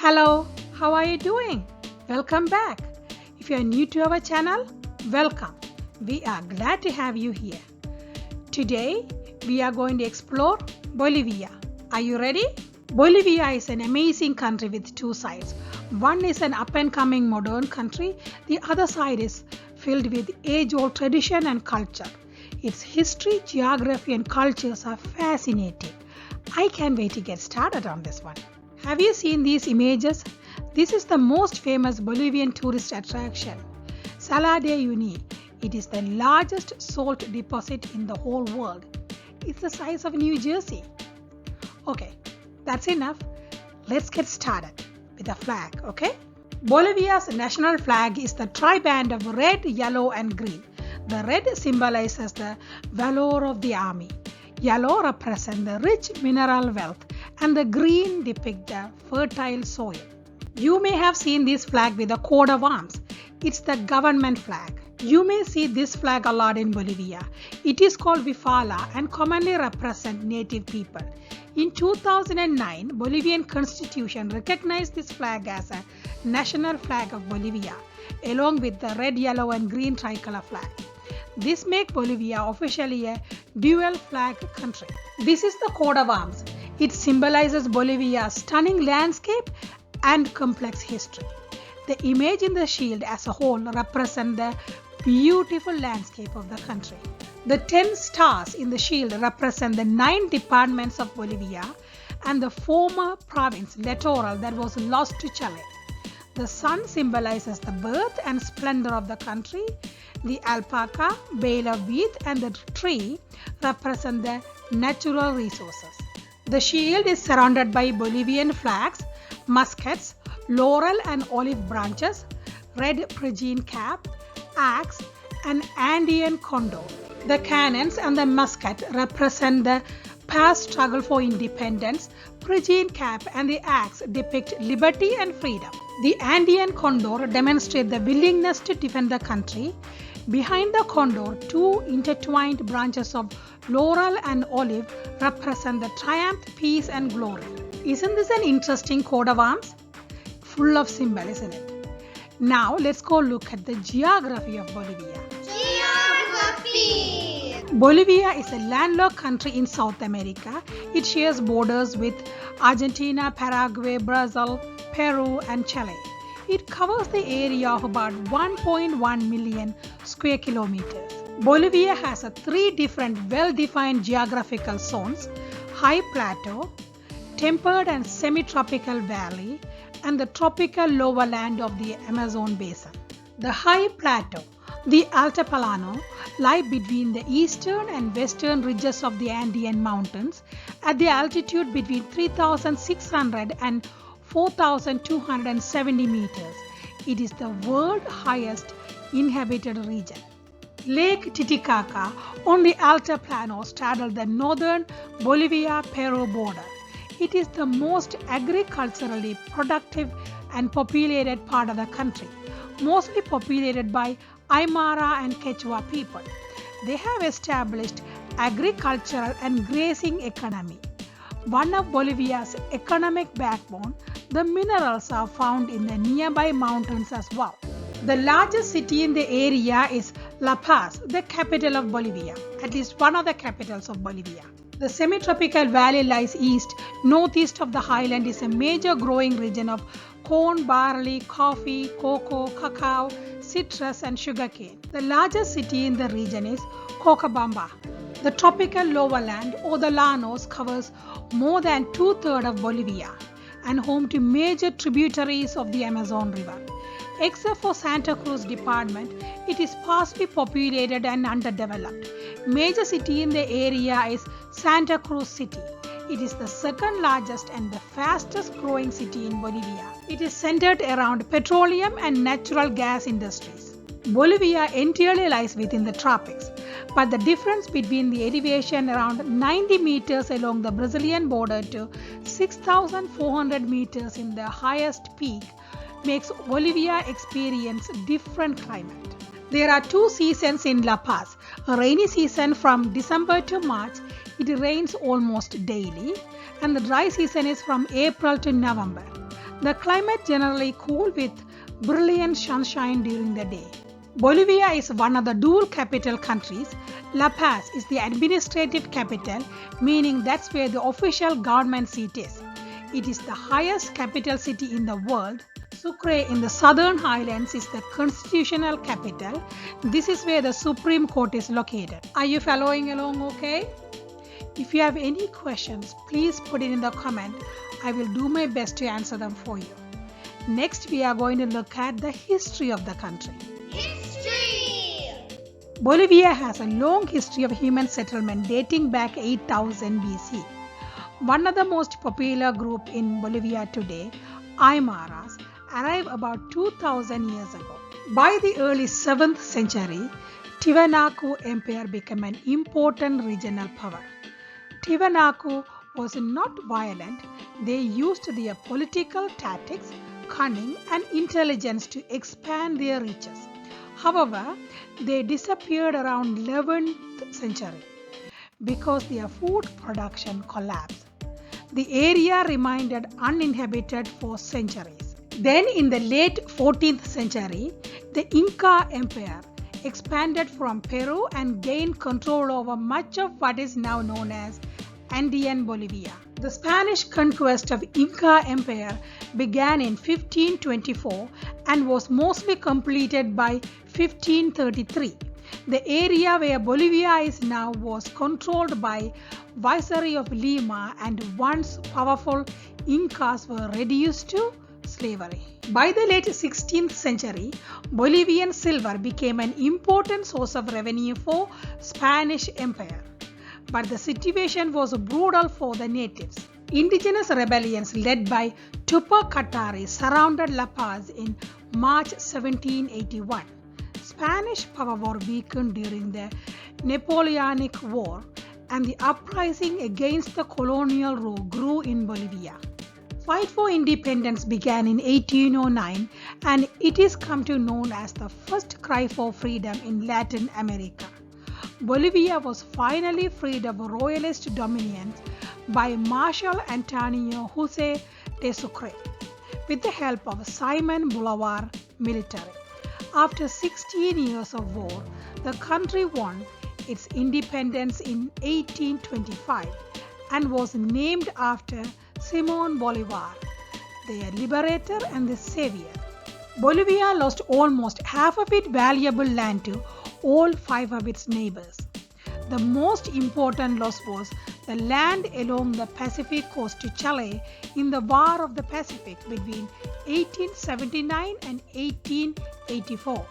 Hello, how are you doing? Welcome back. If you are new to our channel, welcome. We are glad to have you here. Today, we are going to explore Bolivia. Are you ready? Bolivia is an amazing country with two sides. One is an up-and-coming modern country. The other side is filled with age-old tradition and culture. Its history, geography, and cultures are fascinating. I can't wait to get started on this one. Have you seen these images? This is the most famous Bolivian tourist attraction, Sala de Uyuni. It is the largest salt deposit in the whole world. It's the size of New Jersey. Okay, that's enough. Let's get started with the flag, okay? Bolivia's national flag is the triband of red, yellow, and green. The red symbolizes the valor of the army. Yellow represents the rich mineral wealth, and the green depicts the fertile soil. You may have seen this flag with a coat of arms. It's the government flag. You may see this flag a lot in Bolivia. It is called Bifala and commonly represents native people. In 2009, Bolivian Constitution recognized this flag as a national flag of Bolivia, along with the red, yellow, and green tricolor flag. This makes Bolivia officially a dual flag country. This is the coat of arms. It symbolizes Bolivia's stunning landscape and complex history. The image in the shield as a whole represents the beautiful landscape of the country. The 10 stars in the shield represent the 9 departments of Bolivia and the former province Littoral that was lost to Chile. The sun symbolizes the birth and splendor of the country. The alpaca, bale of wheat, and the tree represent the natural resources. The shield is surrounded by Bolivian flags, muskets, laurel and olive branches, red Phrygian cap, axe, and Andean condor. The cannons and the musket represent the past struggle for independence. Phrygian cap and the axe depict liberty and freedom. The Andean condor demonstrates the willingness to defend the country. Behind the condor, 2 intertwined branches of laurel and olive represent the triumph, peace, and glory. Isn't this an interesting coat of arms? Full of symbol, isn't it? Now let's go look at the geography of Bolivia. Geography. Bolivia is a landlocked country in South America. It shares borders with Argentina, Paraguay, Brazil, Peru, and Chile. It covers the area of about 1.1 million square kilometers. Bolivia has 3 different well-defined geographical zones: high plateau, temperate and semi-tropical valley, and the tropical lowland of the Amazon basin. The high plateau, the Altiplano, lie between the eastern and western ridges of the Andean mountains at the altitude between 3,600 and 4,270 meters. It is the world's highest inhabited region. Lake Titicaca on the Altiplano straddles the northern Bolivia-Peru border. It is the most agriculturally productive and populated part of the country, mostly populated by Aymara and Quechua people. They have established agricultural and grazing economy. One of Bolivia's economic backbone, the minerals are found in the nearby mountains as well. The largest city in the area is La Paz, the capital of Bolivia, at least one of the capitals of Bolivia. The semi-tropical valley lies northeast of the highland is a major growing region of corn, barley, coffee, cocoa, cacao, citrus, and sugarcane. The largest city in the region is Cochabamba. The tropical lowland, or the Llanos, covers more than 2/3 of Bolivia and home to major tributaries of the Amazon River. Except for Santa Cruz department, it is sparsely populated and underdeveloped. Major city in the area is Santa Cruz City. It is the second largest and the fastest growing city in Bolivia. It is centered around petroleum and natural gas industries. Bolivia entirely lies within the tropics, but the difference between the elevation around 90 meters along the Brazilian border to 6,400 meters in the highest peak makes Bolivia experience different climate. There are 2 seasons in La Paz. A rainy season from December to March, it rains almost daily, and the dry season is from April to November. The climate generally cool with brilliant sunshine during the day. Bolivia is one of the dual capital countries. La Paz is the administrative capital, meaning that's where the official government seat is. It is the highest capital city in the world. Sucre in the southern highlands is the constitutional capital. This is where the Supreme Court is located. Are you following along okay? If you have any questions, please put it in the comment. I will do my best to answer them for you. Next, we are going to look at the history of the country. History! Bolivia has a long history of human settlement dating back 8000 BC. One of the most popular group in Bolivia today, Aymaras, arrived about 2000 years ago. By the early 7th century, Tiwanaku Empire became an important regional power. Tiwanaku was not violent. They used their political tactics, cunning and intelligence to expand their reaches. However, they disappeared around 11th century because their food production collapsed. The area remained uninhabited for centuries. Then in the late 14th century, the Inca Empire expanded from Peru and gained control over much of what is now known as Andean Bolivia. The Spanish conquest of Inca Empire began in 1524 and was mostly completed by 1533. The area where Bolivia is now was controlled by Viceroy of Lima, and once powerful Incas were reduced to slavery. By the late 16th century, Bolivian silver became an important source of revenue for Spanish Empire. But the situation was brutal for the natives. Indigenous rebellions led by Tupac Katari surrounded La Paz in March 1781. Spanish power was weakened during the Napoleonic War, and the uprising against the colonial rule grew in Bolivia. Fight for independence began in 1809, and it is come to known as the first cry for freedom in Latin America. Bolivia was finally freed of royalist dominion by Marshal Antonio Jose de Sucre with the help of Simon Bolivar military. After 16 years of war, the country won its independence in 1825 and was named after Simon Bolivar, their liberator and the savior. Bolivia lost almost half of its valuable land to all 5 of its neighbors. The most important loss was the land along the Pacific coast to Chile in the War of the Pacific between 1879 and 1884.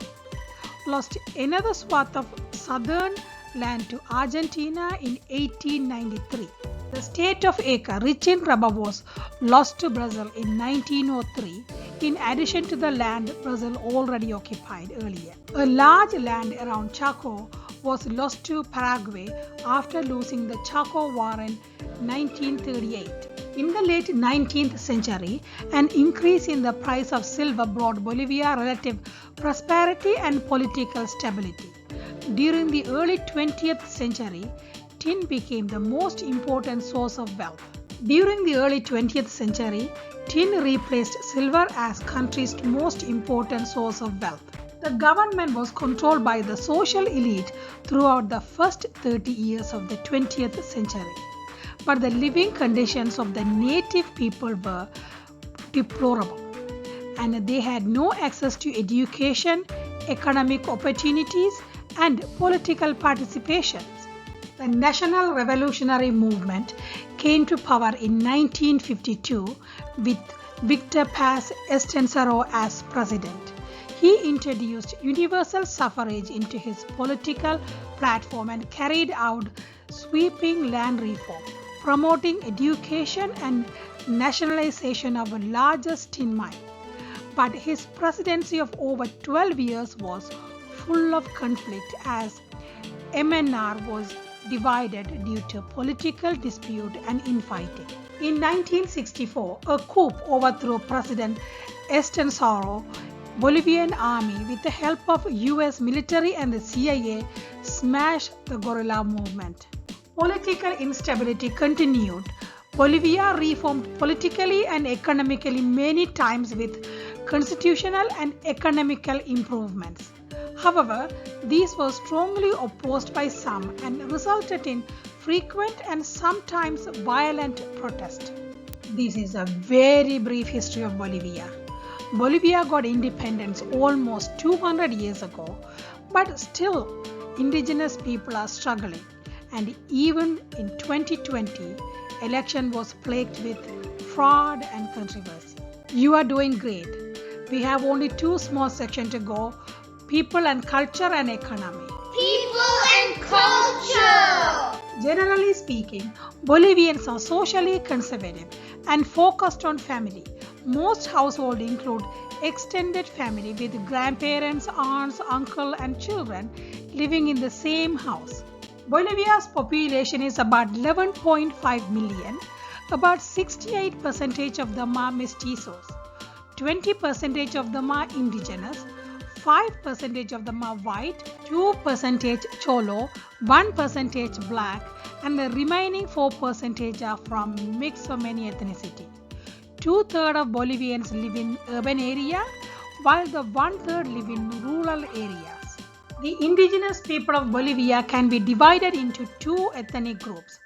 Lost another swath of southern land to Argentina in 1893. The state of Acre, rich in rubber, was lost to Brazil in 1903, in addition to the land Brazil already occupied earlier. A large land around Chaco was lost to Paraguay after losing the Chaco War in 1938. In the late 19th century, an increase in the price of silver brought Bolivia relative prosperity and political stability. During the early 20th century, tin became the most important source of wealth. During the early 20th century, tin replaced silver as country's most important source of wealth. The government was controlled by the social elite throughout the first 30 years of the 20th century. But the living conditions of the native people were deplorable, and they had no access to education, economic opportunities, and political participation. The National Revolutionary Movement came to power in 1952 with Victor Paz Estenssoro as president. He introduced universal suffrage into his political platform and carried out sweeping land reform, promoting education and nationalization of the largest tin mine. But his presidency of over 12 years was full of conflict as MNR was divided due to political dispute and infighting. In 1964, a coup overthrew President Estenssoro. Bolivian army, with the help of US military and the CIA, smashed the guerrilla movement. Political instability continued. Bolivia reformed politically and economically many times with constitutional and economical improvements. However, these were strongly opposed by some and resulted in frequent and sometimes violent protests. This is a very brief history of Bolivia. Bolivia got independence almost 200 years ago, but still indigenous people are struggling, and even in 2020 election was plagued with fraud and controversy. You are doing great. We have only two small sections to go: people and culture and economy. People and culture. Generally speaking, Bolivians are socially conservative and focused on family. Most households include extended family with grandparents, aunts, uncle and children living in the same house. Bolivia's population is about 11.5 million. About 68% of them are mestizos, 20% of them are indigenous, 5% of them are white, 2% cholo, 1% black, and the remaining 4% are from mix of many ethnicity. 2/3 of Bolivians live in urban area, while the 1/3 live in rural areas. The indigenous people of Bolivia can be divided into two ethnic groups.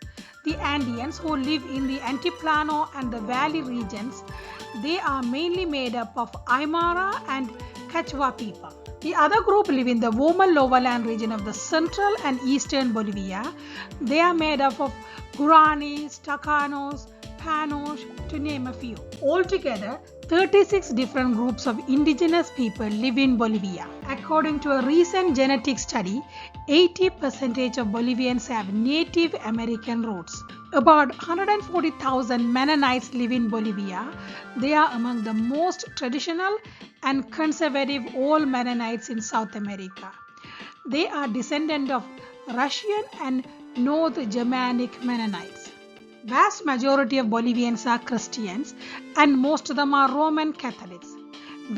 The Andeans, who live in the Altiplano and the valley regions, they are mainly made up of Aymara and Quechua people. The other group live in the warmer lowland region of the central and eastern Bolivia. They are made up of Guaranis, Tacanos, Panos, to name a few. Altogether, 36 different groups of indigenous people live in Bolivia. According to a recent genetic study, 80% of Bolivians have Native American roots. About 140,000 Mennonites live in Bolivia. They are among the most traditional and conservative all Mennonites in South America. They are descendants of Russian and North Germanic Mennonites. Vast majority of Bolivians are Christians and most of them are Roman Catholics.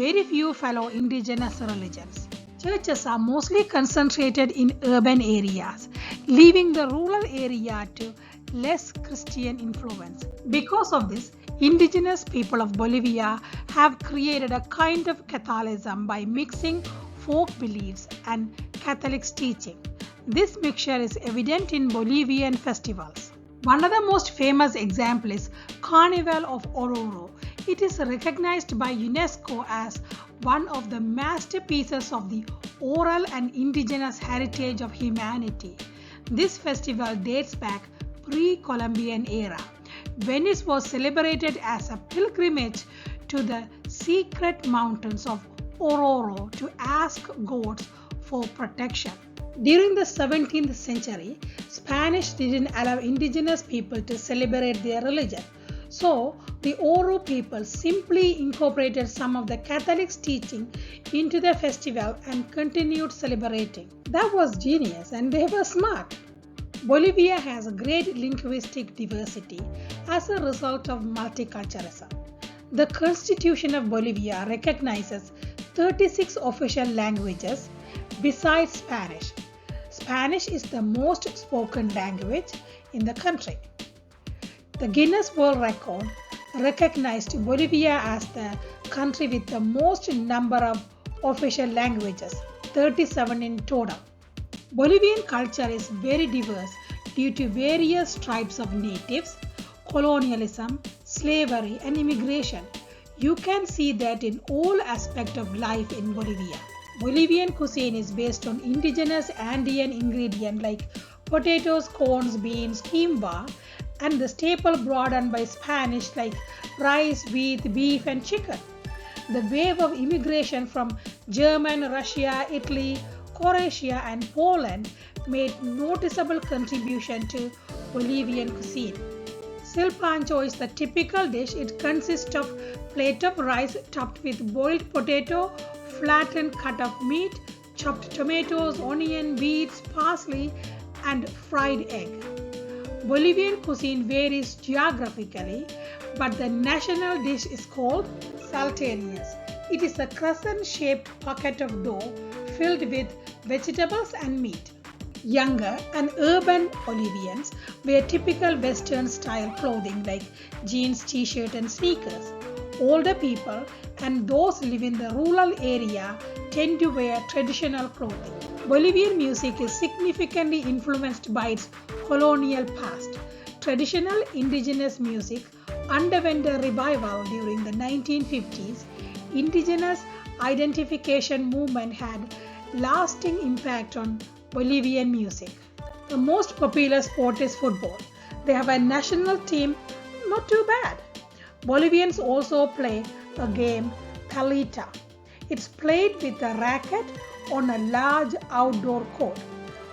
Very few follow indigenous religions. Churches are mostly concentrated in urban areas, leaving the rural area to less Christian influence. Because of this, indigenous people of Bolivia have created a kind of Catholicism by mixing folk beliefs and Catholic teaching. This mixture is evident in Bolivian festivals. One of the most famous examples is Carnival of Oruro. It is recognized by UNESCO as one of the masterpieces of the oral and indigenous heritage of humanity. This festival dates back pre-Columbian era, when it was celebrated as a pilgrimage to the secret mountains of Oruro to ask gods for protection. During the 17th century, Spanish didn't allow indigenous people to celebrate their religion. So, the Oro people simply incorporated some of the Catholic teaching into the festival and continued celebrating. That was genius and they were smart. Bolivia has a great linguistic diversity as a result of multiculturalism. The Constitution of Bolivia recognizes 36 official languages besides Spanish. Spanish is the most spoken language in the country. The Guinness World Record recognized Bolivia as the country with the most number of official languages, 37 in total. Bolivian culture is very diverse due to various tribes of natives, colonialism, slavery, and immigration. You can see that in all aspects of life in Bolivia. Bolivian cuisine is based on indigenous Andean ingredients like potatoes, corns, beans, quinoa, and the staple brought on by Spanish like rice, wheat, beef, and chicken. The wave of immigration from German, Russia, Italy, Croatia, and Poland made noticeable contribution to Bolivian cuisine. Silpancho is the typical dish. It consists of plate of rice topped with boiled potato, flattened cut of meat, chopped tomatoes, onion, beets, parsley, and fried egg. Bolivian cuisine varies geographically, but the national dish is called salteñas. It is a crescent-shaped pocket of dough filled with vegetables and meat. Younger and urban Bolivians wear typical Western style clothing like jeans, t-shirt and sneakers. Older people and those live in the rural area tend to wear traditional clothing. Bolivian music is significantly influenced by its colonial past. Traditional indigenous music underwent a revival during the 1950s. Indigenous identification movement had lasting impact on Bolivian music. The most popular sport is football. They have a national team, not too bad. Bolivians also play a game, Calita. It's played with a racket on a large outdoor court.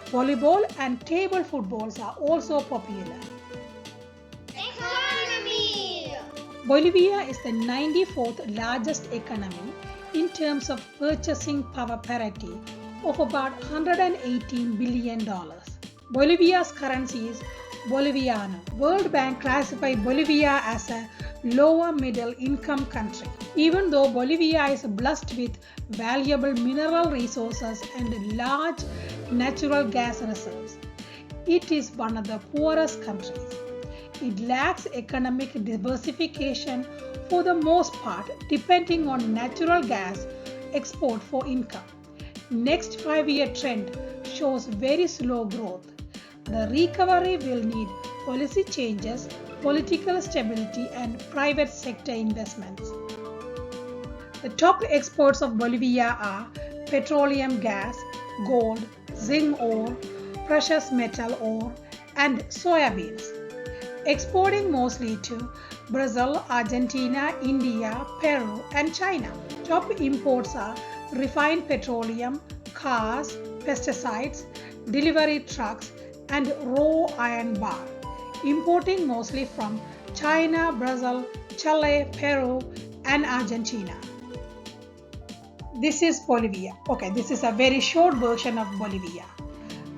Volleyball and table footballs are also popular. Economy. Bolivia is the 94th largest economy in terms of purchasing power parity of about $118 billion. Bolivia's currency is Boliviano. World Bank classified Bolivia as a lower middle income country. Even though Bolivia is blessed with valuable mineral resources and large natural gas reserves, it is one of the poorest countries. It lacks economic diversification for the most part, depending on natural gas export for income. Next 5-year trend shows very slow growth. The recovery will need policy changes, political stability and private sector investments. The top exports of Bolivia are petroleum gas, gold, zinc ore, precious metal ore and soybeans. Exporting mostly to Brazil, Argentina, India, Peru and China. Top imports are refined petroleum, cars, pesticides, delivery trucks and raw iron bar. Importing mostly from China, Brazil, Chile, Peru and Argentina. This is Bolivia. Okay, this is a very short version of Bolivia.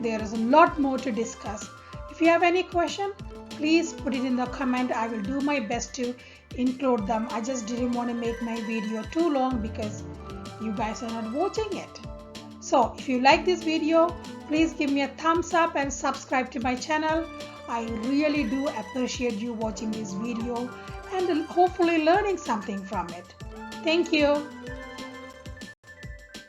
There is a lot more to discuss. If you have any question, please put it in the comment. I will do my best to include them. I just didn't want to make my video too long because you guys are not watching it. So if you like this video, please give me a thumbs up and subscribe to my channel. I really do appreciate you watching this video and hopefully learning something from it. Thank you.